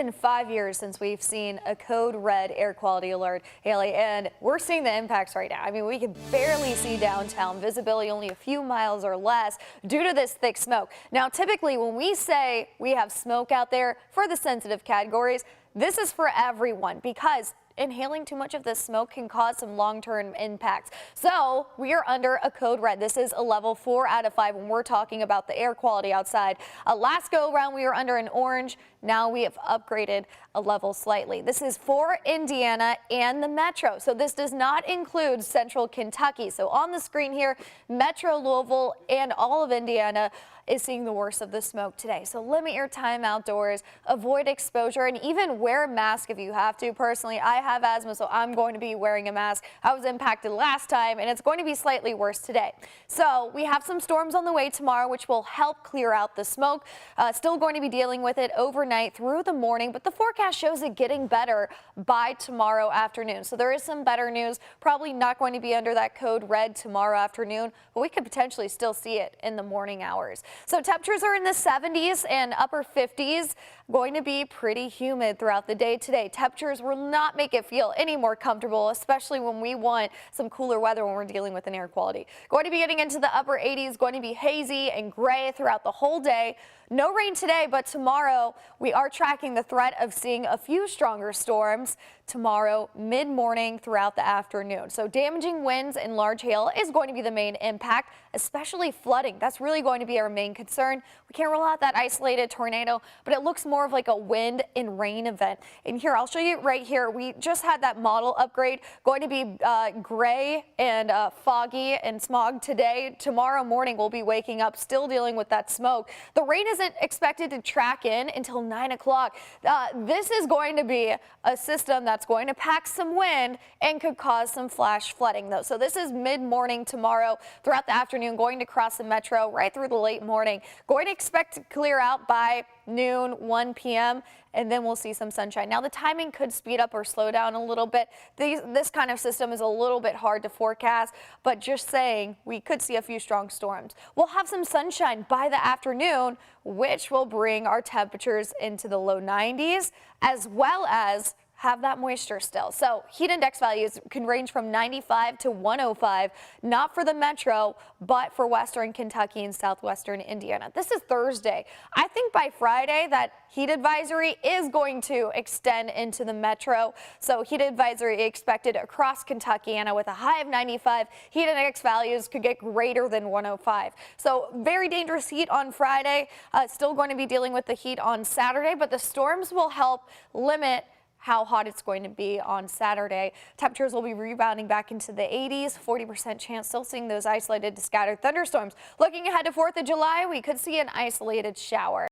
Been 5 years since we've seen a code red air quality alert, Haley, and we're seeing the impacts right now. I mean, we can barely see downtown, visibility only a few miles or less due to this thick smoke. Now, typically when we say we have smoke out there for the sensitive categories, this is for everyone because inhaling too much of this smoke can cause some long-term impacts. So we are under a code red. This is a level 4 out of 5 when we're talking about the air quality outside. Last go around we were under an orange. Now we have upgraded a level slightly. This is for Indiana and the metro. So this does not include central Kentucky. So on the screen here, Metro Louisville and all of Indiana is seeing the worst of the smoke today. So limit your time outdoors, avoid exposure, and even wear a mask if you have to. Personally, I have asthma, so I'm going to be wearing a mask. I was impacted last time, and it's going to be slightly worse today. So we have some storms on the way tomorrow, which will help clear out the smoke. Still going to be dealing with it overnight through the morning, but the forecast shows it getting better by tomorrow afternoon. So there is some better news. Probably not going to be under that code red tomorrow afternoon, but we could potentially still see it in the morning hours. So temperatures are in the 70s and upper 50s. Going to be pretty humid throughout the day today. Temperatures will not make it feel any more comfortable, especially when we want some cooler weather when we're dealing with an air quality. Going to be getting into the upper 80s, going to be hazy and gray throughout the whole day. No rain today, but tomorrow we are tracking the threat of seeing a few stronger storms tomorrow mid-morning throughout the afternoon. So damaging winds and large hail is going to be the main impact, especially flooding. That's really going to be our main concern. We can't rule out that isolated tornado, but it looks more of like a wind and rain event. And here, I'll show you right here. We just had that model upgrade. Going to be gray and foggy and smog today. Tomorrow morning, we'll be waking up still dealing with that smoke. The rain isn't expected to track in until 9 o'clock. This is going to be a system that's going to pack some wind and could cause some flash flooding, though. So this is mid-morning tomorrow throughout the afternoon, going to cross the metro right through the late morning. Going to expect to clear out by noon, 1 p.m., and then we'll see some sunshine. Now, the timing could speed up or slow down a little bit. This kind of system is a little bit hard to forecast, but just saying we could see a few strong storms. We'll have some sunshine by the afternoon, which will bring our temperatures into the low 90s, as well as have that moisture still. So heat index values can range from 95 to 105, not for the metro, but for western Kentucky and southwestern Indiana. This is Thursday. I think by Friday that heat advisory is going to extend into the metro. So heat advisory expected across Kentuckiana with a high of 95. Heat index values could get greater than 105. So very dangerous heat on Friday. Still going to be dealing with the heat on Saturday, but the storms will help limit how hot it's going to be on Saturday. Temperatures will be rebounding back into the 80s, 40% chance still seeing those isolated to scattered thunderstorms. Looking ahead to 4th of July, we could see an isolated shower.